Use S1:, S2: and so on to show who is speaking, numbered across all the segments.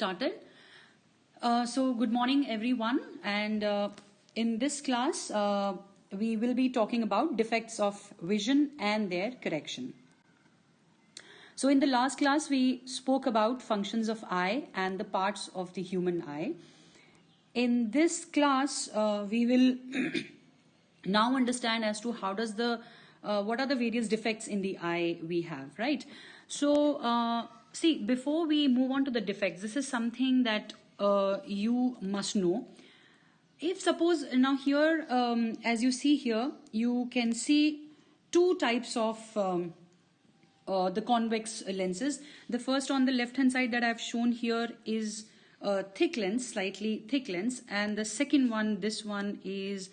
S1: Started. So good morning everyone, and in this class we will be talking about defects of vision and their correction. So in the last class we spoke about functions of eye and the parts of the human eye. In this class we will now understand as to how does the what are the various defects in the eye we have, right? So see, before we move on to the defects, this is something that you must know. If suppose now here, as you see here, you can see two types of the convex lenses. The first on the left hand side that I've shown here is thick lens, slightly thick lens, and the second one, this one is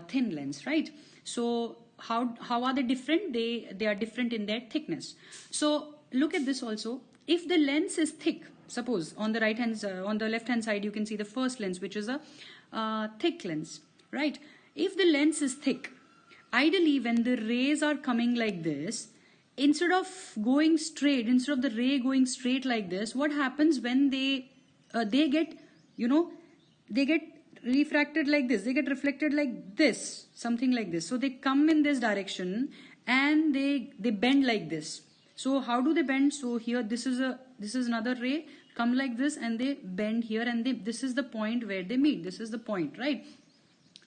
S1: thin lens, right? So how are they different? They are different in their thickness. So look at this also. If the lens is thick, suppose on the left hand side you can see the first lens, which is a thick lens, right? If the lens is thick, ideally when the rays are coming like this, instead of the ray going straight like this, what happens when they get refracted like this, they get reflected like this, something like this. So they come in this direction and they bend like this. So how do they bend? So here this is another ray come like this and they bend here, and this is the point where they meet. This is the point, right?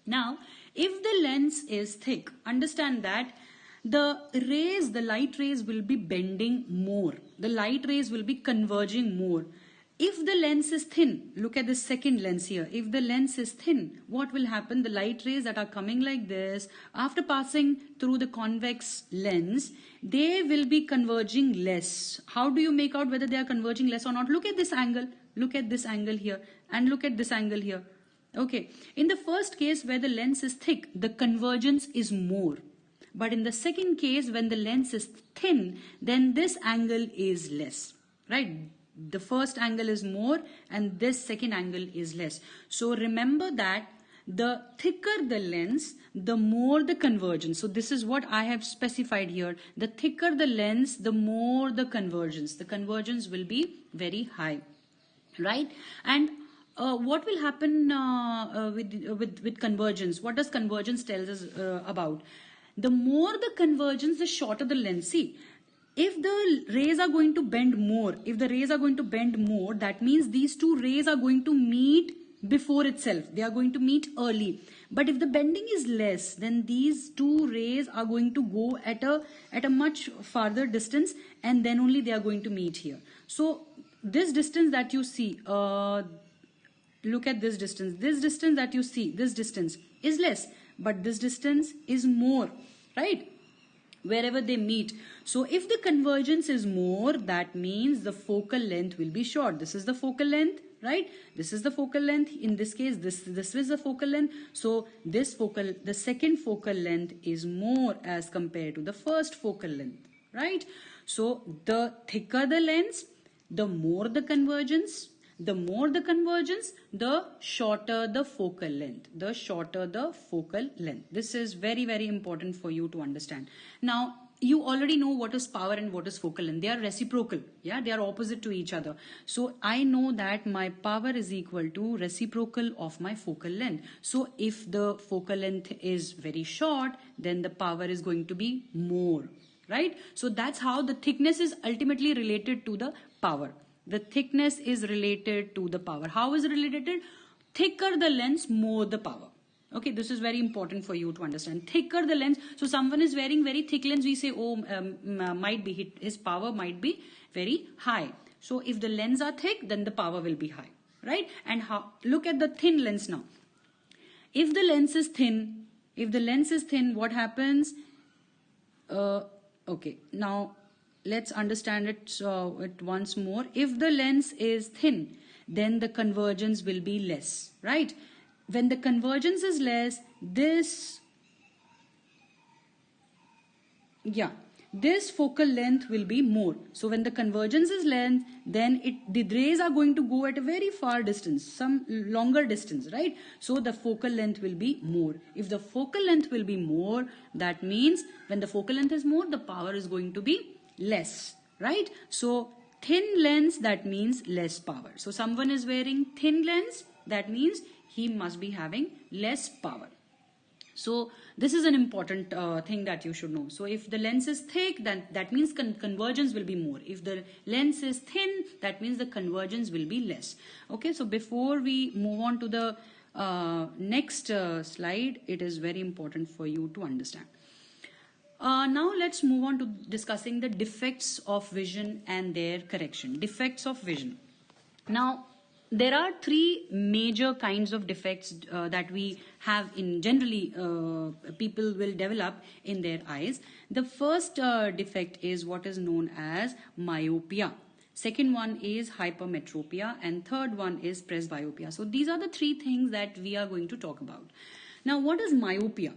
S1: Now if the lens is thick, understand that the light rays will be bending more. The light rays will be converging more. If the lens is thin, look at the second lens here. If the lens is thin, what will happen? The light rays that are coming like this, after passing through the convex lens, they will be converging less. How do you make out whether they are converging less or not? Look at this angle. Look at this angle here. And look at this angle here. Okay. In the first case where the lens is thick, the convergence is more. But in the second case, when the lens is thin, then this angle is less, right? The first angle is more and this second angle is less. So remember that the thicker the lens, the more the convergence. So this is what I have specified here. The thicker the lens, the more the convergence. The convergence will be very high, right? And what will happen with convergence? What does convergence tell us about? The more the convergence, the shorter the lens. See, if the rays are going to bend more, that means these two rays are going to meet before itself. They are going to meet early. But if the bending is less, then these two rays are going to go at a much farther distance, and then only they are going to meet here. So this distance that you see, look at this distance. This distance that you see, this distance is less, but this distance is more, right? Wherever they meet. So if the convergence is more, that means the focal length will be short. This is the focal length, right? This is the focal length. In this case, this is the focal length. So the second focal length is more as compared to the first focal length, right? So the thicker the lens, the more the convergence. The more the convergence, the shorter the focal length. The shorter the focal length. This is very, very important for you to understand. Now, you already know what is power and what is focal length. They are reciprocal. Yeah, they are opposite to each other. So I know that my power is equal to reciprocal of my focal length. So if the focal length is very short, then the power is going to be more, right? So that's how the thickness is ultimately related to the power. The thickness is related to the power. How is it related? Thicker the lens, more the power. Okay, this is very important for you to understand. Thicker the lens. So someone is wearing very thick lens, we say, oh, might be his power might be very high. So if the lens are thick, then the power will be high, right? And look at the thin lens now. If the lens is thin, what happens? Okay, now let's understand it once more. If the lens is thin, then the convergence will be less, right? When the convergence is less, this focal length will be more. So when the convergence is less, then the rays are going to go at a very far distance, some longer distance, right? So the focal length will be more. If the focal length will be more, that means when the focal length is more, the power is going to be less, right? So Thin lens, that means less power. So someone is wearing thin lens, that means he must be having less power. So this is an important thing that you should know. So if the lens is thick, then that means convergence will be more. If the lens is thin, that means the convergence will be less. Okay, so before we move on to the next slide, it is very important for you to understand. Now let's move on to discussing the defects of vision and their correction. Defects of vision. Now, there are three major kinds of defects that we have in generally people will develop in their eyes. The first defect is what is known as myopia. Second one is hypermetropia, and third one is presbyopia. So these are the three things that we are going to talk about. Now, what is myopia?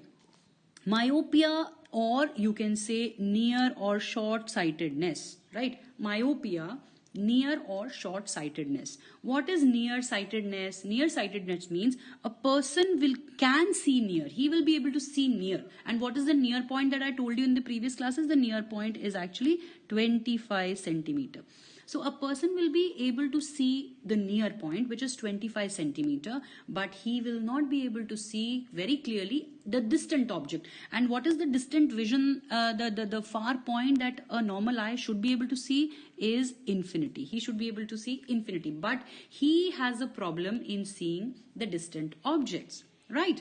S1: Myopia, or you can say near or short-sightedness, right? Myopia, near or short-sightedness. What is near-sightedness? Near-sightedness means a person can see near. He will be able to see near. And what is the near point that I told you in the previous classes? The near point is actually 25 centimeter. So a person will be able to see the near point, which is 25 centimeter, but he will not be able to see very clearly the distant object. And what is the distant vision, the far point that a normal eye should be able to see is infinity. He should be able to see infinity, but he has a problem in seeing the distant objects, right?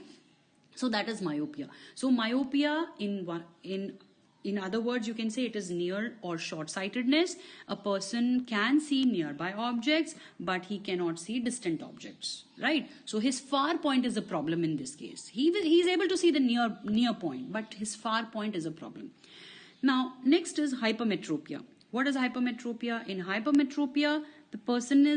S1: So that is myopia. So myopia in other words, you can say it is near or short-sightedness. A person can see nearby objects, but he cannot see distant objects, right? So his far point is a problem in this case. He is able to see the near point, but his far point is a problem. Now, next is hypermetropia. What is hypermetropia? In hypermetropia, the person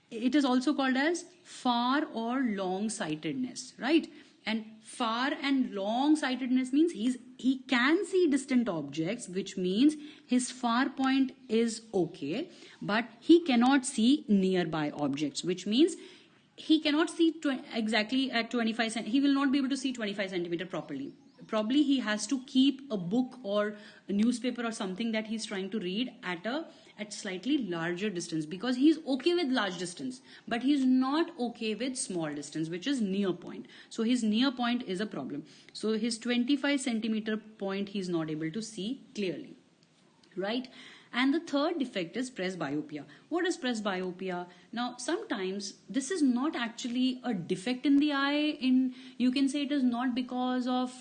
S1: it is also called as far or long-sightedness, right? And far and long-sightedness means he can see distant objects, which means his far point is okay, but he cannot see nearby objects, which means he cannot see exactly at 25 cm. He will not be able to see 25 centimeter properly. Probably he has to keep a book or a newspaper or something that he's trying to read at slightly larger distance, because he's okay with large distance, but he's not okay with small distance, which is near point. So his near point is a problem. So his 25 centimeter point he's not able to see clearly, right? And the third defect is presbyopia. What is presbyopia? Now, sometimes this is not actually a defect in the eye. You can say it is not because of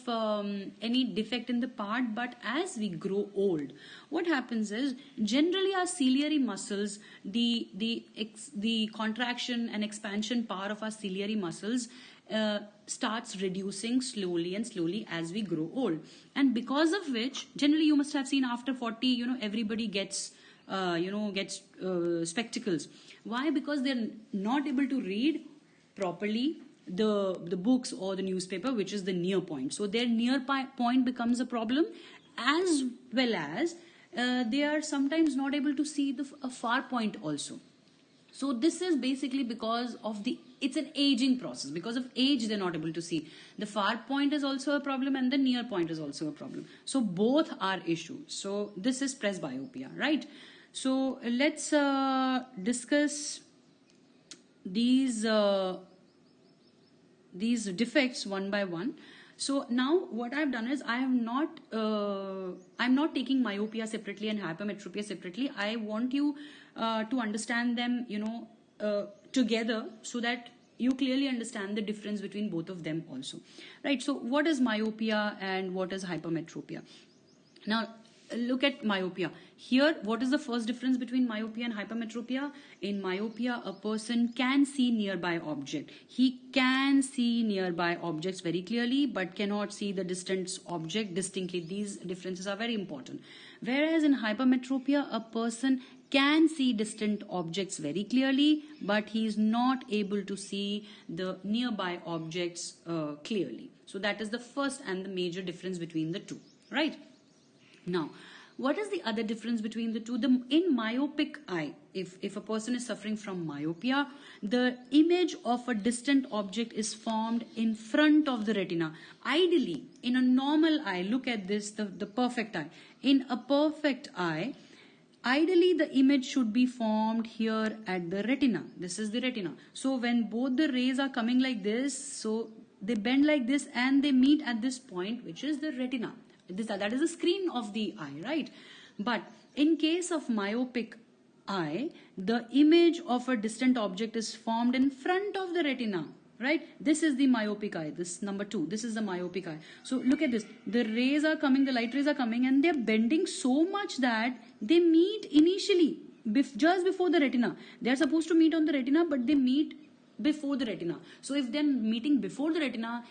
S1: any defect in the part, but as we grow old, what happens is generally our ciliary muscles, the contraction and expansion power of our ciliary muscles starts reducing slowly and slowly as we grow old, and because of which generally you must have seen after 40 everybody gets spectacles. Why? Because they're not able to read properly the books or the newspaper, which is the near point. So their near point becomes a problem, as well as they are sometimes not able to see a far point also. So this is basically because of it's an aging process. Because of age, they're not able to see. The far point is also a problem and the near point is also a problem. So both are issues. So this is presbyopia, right? So let's discuss these defects one by one. So now what I've done is I'm not taking myopia separately and hypermetropia separately. I want you to understand them, together, so that you clearly understand the difference between both of them also, right? So what is myopia and what is hypermetropia? Now look at myopia. Here, what is the first difference between myopia and hypermetropia? In myopia, a person can see nearby object. He can see nearby objects very clearly, but cannot see the distant object distinctly. These differences are very important. Whereas in hypermetropia, a person can see distant objects very clearly, but he is not able to see the nearby objects clearly. So that is the first and the major difference between the two, right? Now, what is the other difference between the two? In myopic eye, if a person is suffering from myopia, the image of a distant object is formed in front of the retina. Ideally, in a normal eye, look at this, the perfect eye. In a perfect eye, Ideally, the image should be formed here at the retina. This is the retina. So when both the rays are coming like this, so they bend like this and they meet at this point, which is the retina. That is the screen of the eye, right? But in case of myopic eye, the image of a distant object is formed in front of the retina, right? This is the myopic eye, this number 2. This is the myopic eye. So look at this. The rays are coming, the light rays are coming, and they're bending so much that they meet initially just before the retina. They're supposed to meet on the retina, but they meet before the retina. So if they're meeting before the retina,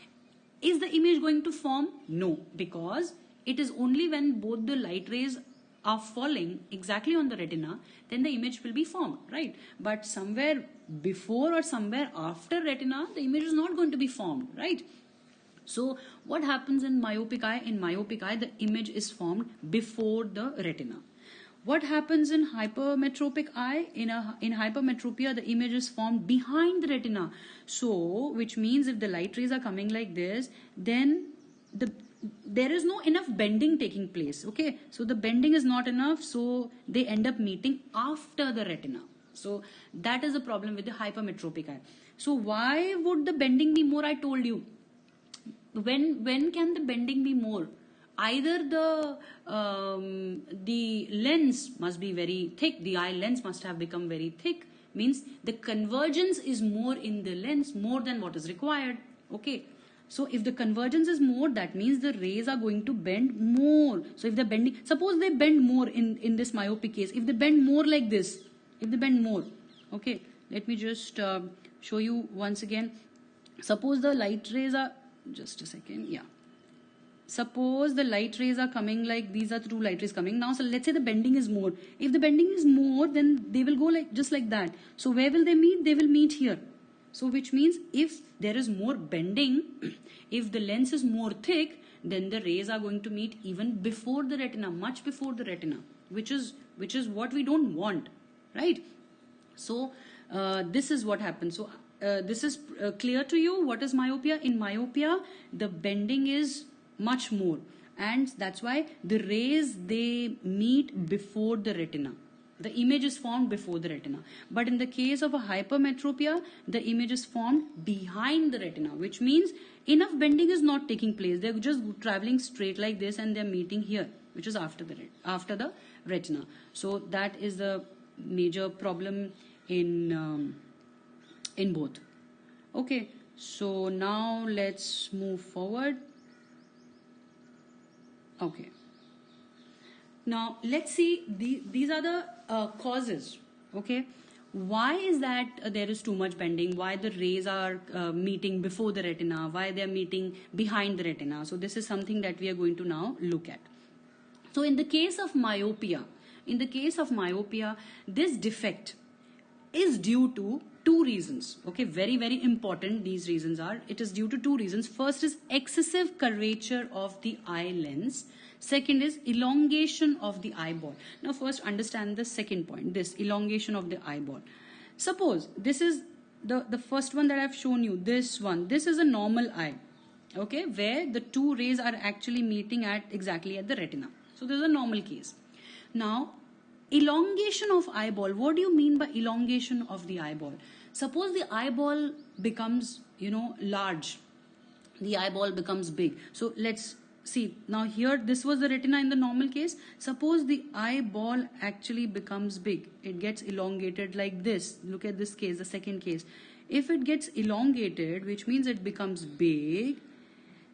S1: is the image going to form? No, because it is only when both the light rays are falling exactly on the retina, then the image will be formed, right? But somewhere before or somewhere after retina, the image is not going to be formed, right? So what happens in myopic eye? In myopic eye, the image is formed before the retina. What happens in hypermetropic eye? In hypermetropia, the image is formed behind the retina. So, which means if the light rays are coming like this, then there is no enough bending taking place. Okay, so the bending is not enough, so they end up meeting after the retina. So that is the problem with the hypermetropic eye. So why would the bending be more? I told you. When can the bending be more? Either the lens must be very thick, the eye lens must have become very thick, means the convergence is more in the lens, more than what is required. Okay, so if the convergence is more, that means the rays are going to bend more. So if they're bending, suppose they bend more in this myopic case, if they bend more like this, if they bend more, okay, let me just show you once again. Suppose the light rays are, just a second, yeah. Suppose the light rays are coming like, these are the 2 light rays coming. Now, so let's say the bending is more. If the bending is more, then they will go like just like that. So where will they meet? They will meet here. So which means if there is more bending, if the lens is more thick, then the rays are going to meet even before the retina, much before the retina, which is what we don't want, right? So this is what happens. So this is clear to you. What is myopia? In myopia, the bending is much more, and that's why the rays, they meet before the retina. The image is formed before the retina. But in the case of a hypermetropia, the image is formed behind the retina, which means enough bending is not taking place. They're just traveling straight like this and they're meeting here, which is after the retina. So that is the major problem in both. Okay, so now let's move forward. Okay. Now let's see, these are the causes. Okay, why is that there is too much bending? Why the rays are meeting before the retina? Why they are meeting behind the retina? So this is something that we are going to now look at. So in the case of myopia, this defect is due to 2 reasons. Okay, very, very important. These reasons are, it is due to 2 reasons. First is excessive curvature of the eye lens. Second is elongation of the eyeball. Now first understand the second point, this elongation of the eyeball. Suppose this is the first one that I've shown you, this one. This is a normal eye, okay, where the 2 rays are actually meeting exactly at the retina. So this is a normal case. Now elongation of eyeball. What do you mean by elongation of the eyeball? Suppose the eyeball becomes, large. The eyeball becomes big. So let's see. Now here, this was the retina in the normal case. Suppose the eyeball actually becomes big. It gets elongated like this. Look at this case, the second case. If it gets elongated, which means it becomes big,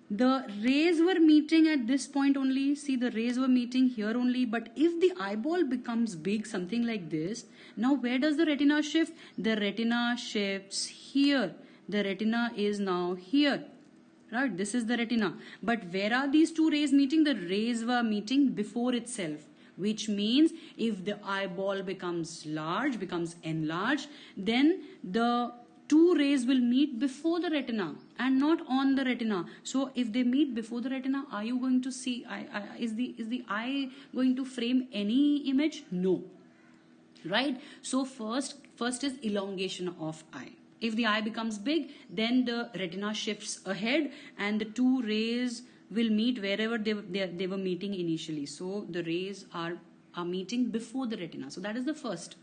S1: the rays were meeting at this point only. See, the rays were meeting here only. But if the eyeball becomes big, something like this, now where does the retina shift? The retina shifts here. The retina is now here. Right? This is the retina. But where are these 2 rays meeting? The rays were meeting before itself. Which means if the eyeball becomes large, becomes enlarged, then the 2 rays will meet before the retina and not on the retina. So if they meet before the retina, are you going to see, is the eye going to frame any image? No. Right? So first is elongation of eye. If the eye becomes big, then the retina shifts ahead and the 2 rays will meet wherever they were meeting initially. So the rays are are meeting before the retina. So that is the first.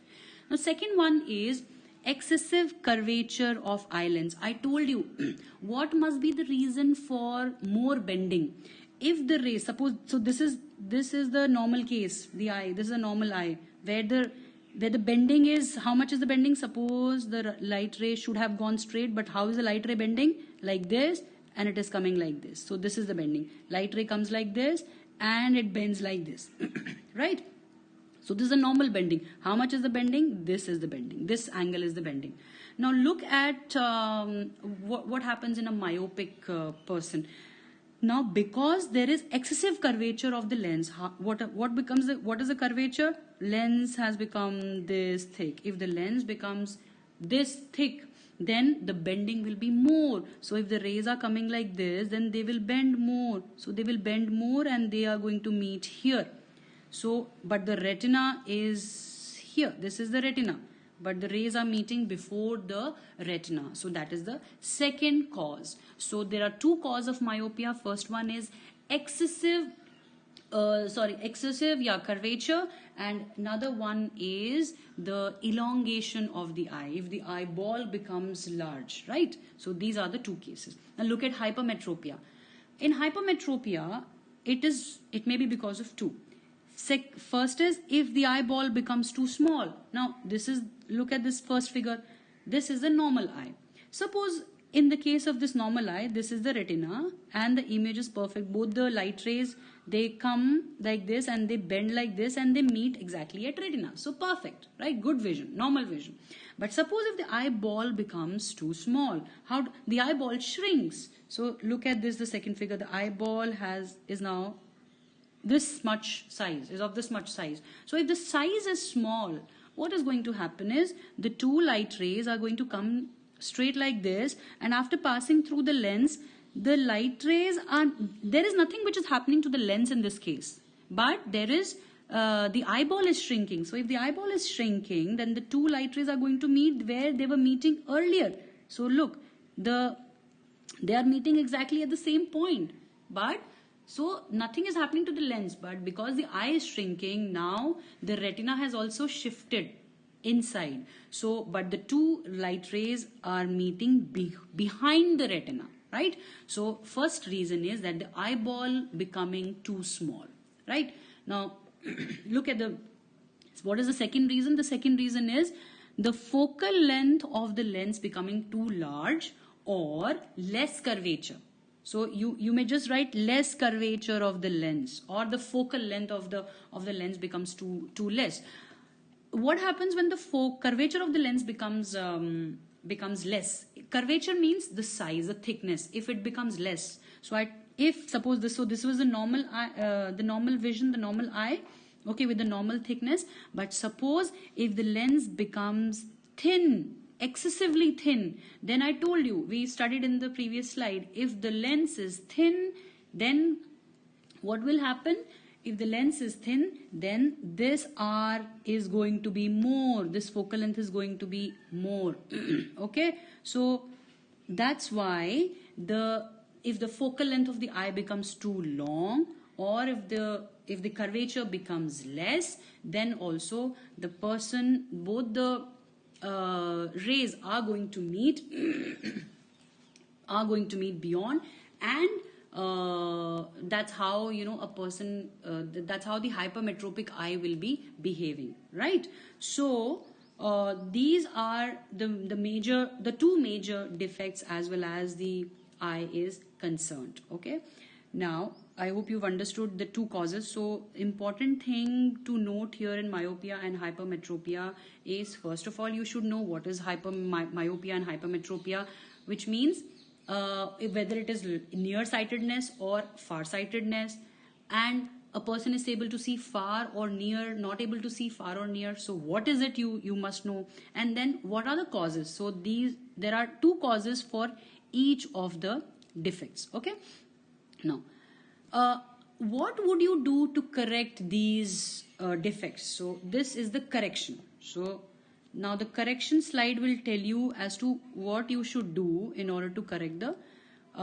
S1: Now second one is excessive curvature of eye lens. I told you what must be the reason for more bending. If the ray, suppose, so this is the normal case, the eye, this is a normal eye where the bending is, how much is the bending? Suppose the light ray should have gone straight, but how is the light ray bending? Like this, and it is coming like this. So this is the bending. Light ray comes like this and it bends like this. Right? So this is a normal bending. How much is the bending? This is the bending. This angle is the bending. Now look at what happens in a myopic person. Now because there is excessive curvature of the lens, what is the curvature? Lens has become this thick. If the lens becomes this thick, then the bending will be more. So if the rays are coming like this, then they will bend more. So they will bend more and they are going to meet here. So, but the retina is here. This is the retina. But the rays are meeting before the retina. So that is the second cause. So there are two causes of myopia. First one is excessive curvature, and another one is the elongation of the eye. If the eyeball becomes large, right? So these are the two cases. Now look at hypermetropia. In hypermetropia, it may be because of two. First is if the eyeball becomes too small. Now look at this first figure. This is the normal eye. Suppose in the case of this normal eye, this is the retina and the image is perfect. Both the light rays, they come like this and they bend like this and they meet exactly at retina. So perfect, right? Good vision, normal vision. But suppose if the eyeball becomes too small, the eyeball shrinks. So look at this, the second figure. The eyeball is now this much size, is of this much size. So if the size is small, what is going to happen is the two light rays are going to come straight like this, and after passing through the lens, the light rays there is nothing which is happening to the lens in this case, but there is the eyeball is shrinking. So if the eyeball is shrinking, then the two light rays are going to meet where they were meeting earlier. So look, they are meeting exactly at the same point, but so nothing is happening to the lens, but because the eye is shrinking, now the retina has also shifted inside. So, but the two light rays are meeting behind the retina, right? So, first reason is that the eyeball becoming too small, right? Now, look at what is the second reason? The second reason is the focal length of the lens becoming too large or less curvature. So you may just write less curvature of the lens, or the focal length of the lens becomes too less. What happens when the curvature of the lens becomes less? Curvature means the size, the thickness. If it becomes less, so suppose this was the normal eye, the normal vision, the normal eye, okay, with the normal thickness. But suppose if the lens becomes thin, excessively thin, then I told you, we studied in the previous slide, if the lens is thin, then what will happen? If the lens is thin, then this R is going to be more, this focal length is going to be more. Okay, so that's why if the focal length of the eye becomes too long, or if the curvature becomes less, then also the person, both the rays are going to meet beyond, and that's how a person that's how the hypermetropic eye will be behaving, right? So these are the two major defects as well as the eye is concerned. Okay, now I hope you've understood the two causes. So important thing to note here in myopia and hypermetropia is, first of all, you should know what is myopia and hypermetropia, which means whether it is nearsightedness or farsightedness, and a person is able to see far or near, not able to see far or near. So what is it, you must know. And then what are the causes? So there are two causes for each of the defects. Okay, now what would you do to correct these defects? So this is the correction. So now the correction slide will tell you as to what you should do in order to correct the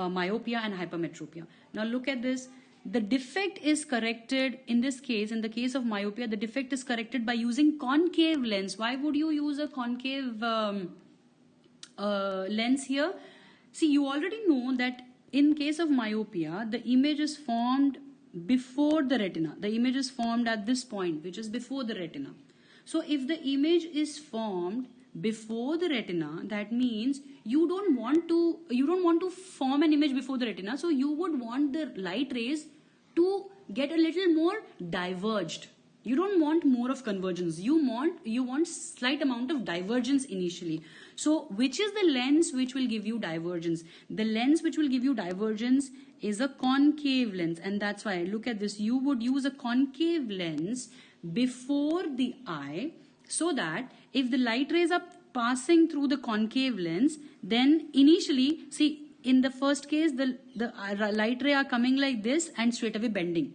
S1: myopia and hypermetropia. Now look at this. the defect is corrected in this case. In the case of myopia, the defect is corrected by using concave lens. Why would you use a concave lens here? See, you already know that in case of myopia, the image is formed before the retina. The image is formed at this point, which is before the retina. So if the image is formed before the retina, that means you don't want to form an image before the retina. So you would want the light rays to get a little more diverged. You don't want more of convergence. You want slight amount of divergence initially. So which is the lens which will give you divergence? The lens which will give you divergence is a concave lens, and that's why, look at this, you would use a concave lens before the eye, so that if the light rays are passing through the concave lens, then initially, see, in the first case, the light ray are coming like this and straight away bending.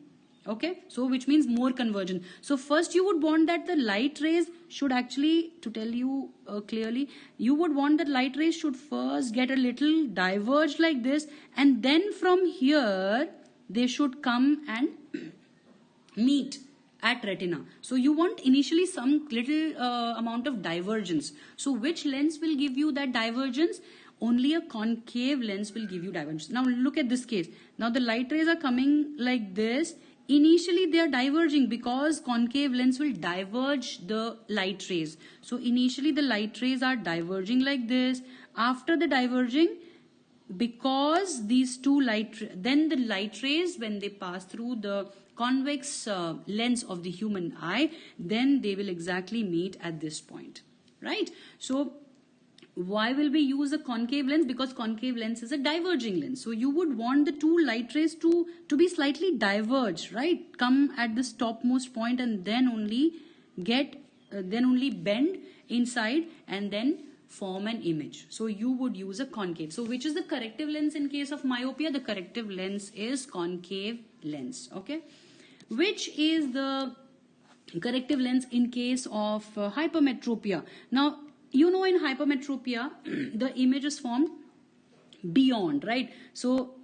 S1: Okay, so which means more convergence. So first you would want that the light rays should actually, to tell you clearly, you would want that light rays should first get a little diverged like this, and then from here they should come and meet at retina. So you want initially some little amount of divergence. So which lens will give you that divergence? Only a concave lens will give you divergence. Now look at this case. Now the light rays are coming like this. Initially they are diverging because concave lens will diverge the light rays. So initially the light rays are diverging like this. After the diverging, because these two then the light rays, when they pass through the convex lens of the human eye, then they will exactly meet at this point, right? So why will we use a concave lens? Because concave lens is a diverging lens. So you would want the two light rays to be slightly diverged, right? Come at this topmost point and then only bend inside and then form an image. So you would use a concave. So which is the corrective lens in case of myopia? The corrective lens is concave lens. Okay. Which is the corrective lens in case of hypermetropia? Now, you know, in hypermetropia, the image is formed beyond, right? So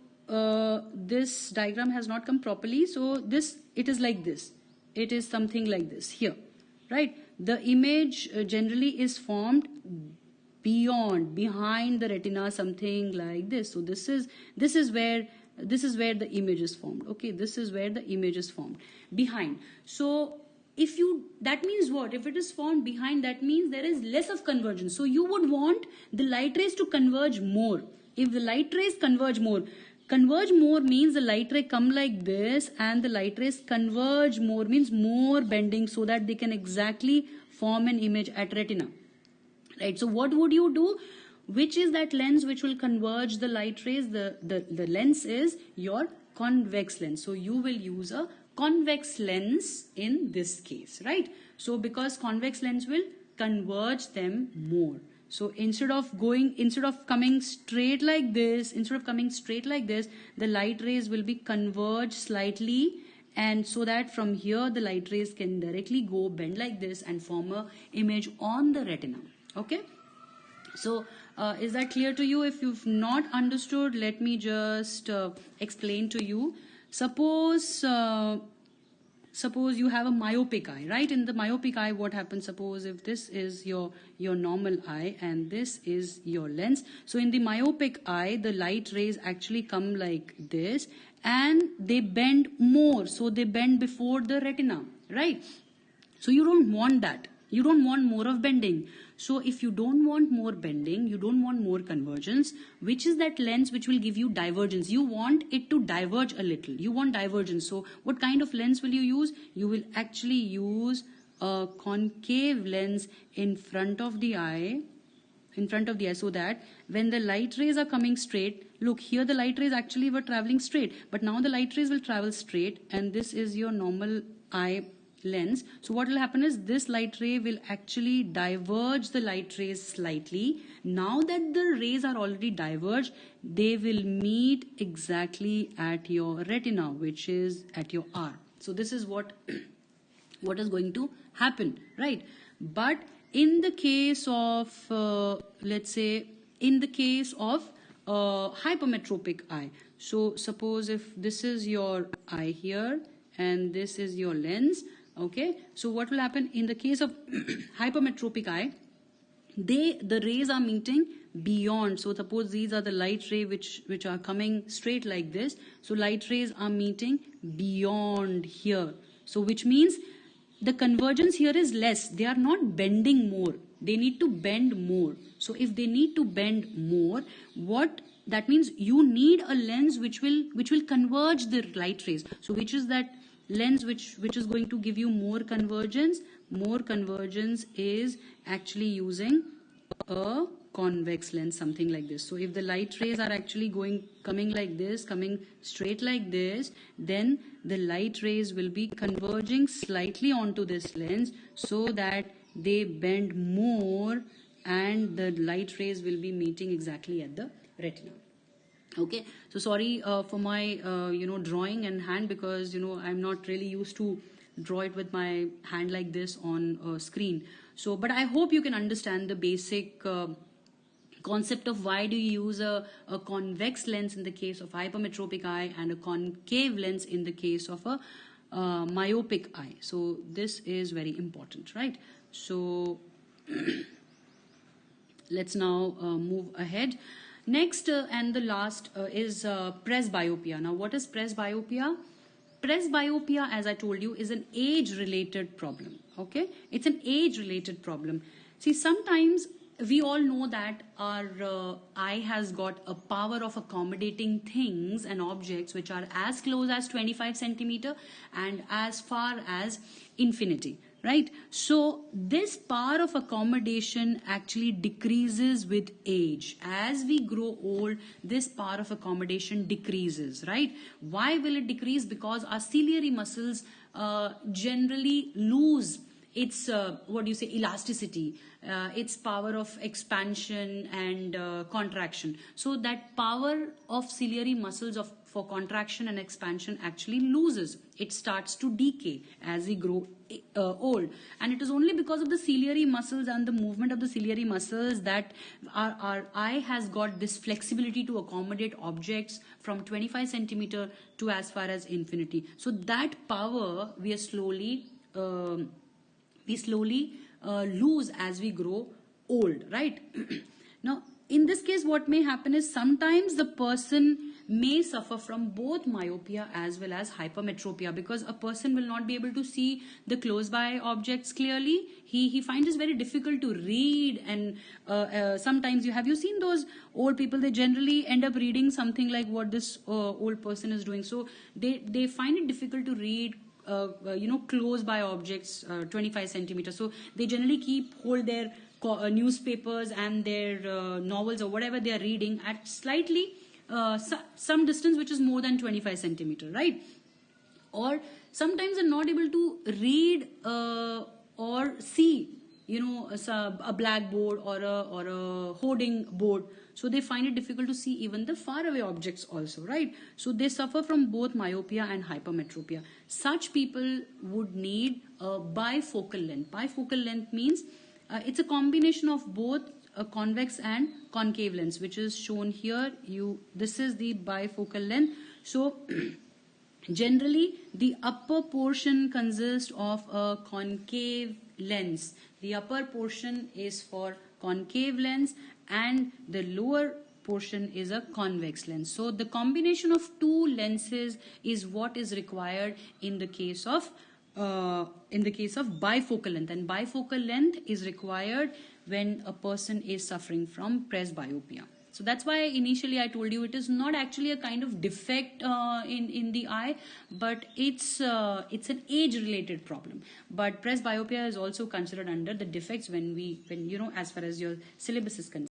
S1: this diagram has not come properly. So it is like this. It is something like this here, right? The image generally is formed behind the retina, something like this. So this is where the image is formed. Okay, this is where the image is formed behind. So that means what? If it is formed behind, that means there is less of convergence. So you would want the light rays to converge more. If the light rays converge more means the light ray come like this, and the light rays converge more means more bending, so that they can exactly form an image at retina, right? So what would you do? Which is that lens which will converge the light rays? The lens is your convex lens. So you will use a convex lens in this case, right? So because convex lens will converge them more. So instead of coming straight like this, the light rays will be converged slightly, and so that from here the light rays can directly go bend like this and form a image on the retina. Okay. So is that clear to you? If you've not understood, let me just explain to you. Suppose you have a myopic eye, right? In the myopic eye, what happens? Suppose if this is your normal eye and this is your lens. So in the myopic eye, the light rays actually come like this and they bend more. So they bend before the retina, right? So you don't want that. You don't want more of bending. So if you don't want more bending, you don't want more convergence, which is that lens which will give you divergence? You want it to diverge a little. You want divergence. So what kind of lens will you use? You will actually use a concave lens in front of the eye, so that when the light rays are coming straight, look here, the light rays actually were traveling straight, but now the light rays will travel straight, and this is your normal eye lens. So what will happen is this light ray will actually diverge the light rays slightly. Now that the rays are already diverged, they will meet exactly at your retina, which is at your R. So this is what is going to happen, right? But in the case of let's say in the case of hypermetropic eye, so suppose if this is your eye here, and this is your lens. Okay, so what will happen in the case of hypermetropic eye? The rays are meeting beyond. So suppose these are the light ray which are coming straight like this. So light rays are meeting beyond here. So which means the convergence here is less. They are not bending more. They need to bend more. So if they need to bend more, what that means, you need a lens which will converge the light rays. So which is that lens which is going to give you more convergence? More convergence is actually using a convex lens, something like this. So if the light rays are actually coming like this, coming straight like this, then the light rays will be converging slightly onto this lens so that they bend more, and the light rays will be meeting exactly at the retina. Okay, so sorry for my drawing and hand, because I'm not really used to draw it with my hand like this on a screen. So but I hope you can understand the basic concept of why do you use a convex lens in the case of hypermetropic eye and a concave lens in the case of a myopic eye. So this is very important, right? So let's now move ahead. Next and the last is presbyopia. Now what is presbyopia? Presbyopia, as I told you, is an age-related problem. Okay, it's an age-related problem. See, sometimes we all know that our eye has got a power of accommodating things and objects which are as close as 25 centimeter and as far as infinity, right? So this power of accommodation actually decreases with age. As we grow old, this power of accommodation decreases, right? Why will it decrease? Because our ciliary muscles generally lose its elasticity, its power of expansion and contraction. So that power of ciliary muscles for contraction and expansion actually loses. It starts to decay as we grow old, and it is only because of the ciliary muscles and the movement of the ciliary muscles that our eye has got this flexibility to accommodate objects from 25 centimeter to as far as infinity. So that power we slowly lose as we grow old, right? Now in this case, what may happen is sometimes the person may suffer from both myopia as well as hypermetropia, because a person will not be able to see the close by objects clearly. He finds it very difficult to read, and sometimes have you seen those old people? They generally end up reading something like what this old person is doing. So they find it difficult to read close by objects 25 centimeters. So they generally hold their newspapers and their novels or whatever they are reading at slightly some distance which is more than 25 centimeter, right? Or sometimes they're not able to read or see a blackboard or a hoarding board. So they find it difficult to see even the far away objects also, right? So they suffer from both myopia and hypermetropia. Such people would need a bifocal length. Bifocal length means it's a combination of both a convex and concave lens, which is shown here. This is the bifocal length. So generally the upper portion consists of a concave lens. The upper portion is for concave lens and the lower portion is a convex lens. So the combination of two lenses is what is required in the case of bifocal length, and bifocal length is required when a person is suffering from presbyopia. So that's why initially I told you it is not actually a kind of defect in the eye, but it's an age-related problem. But presbyopia is also considered under the defects when as far as your syllabus is concerned.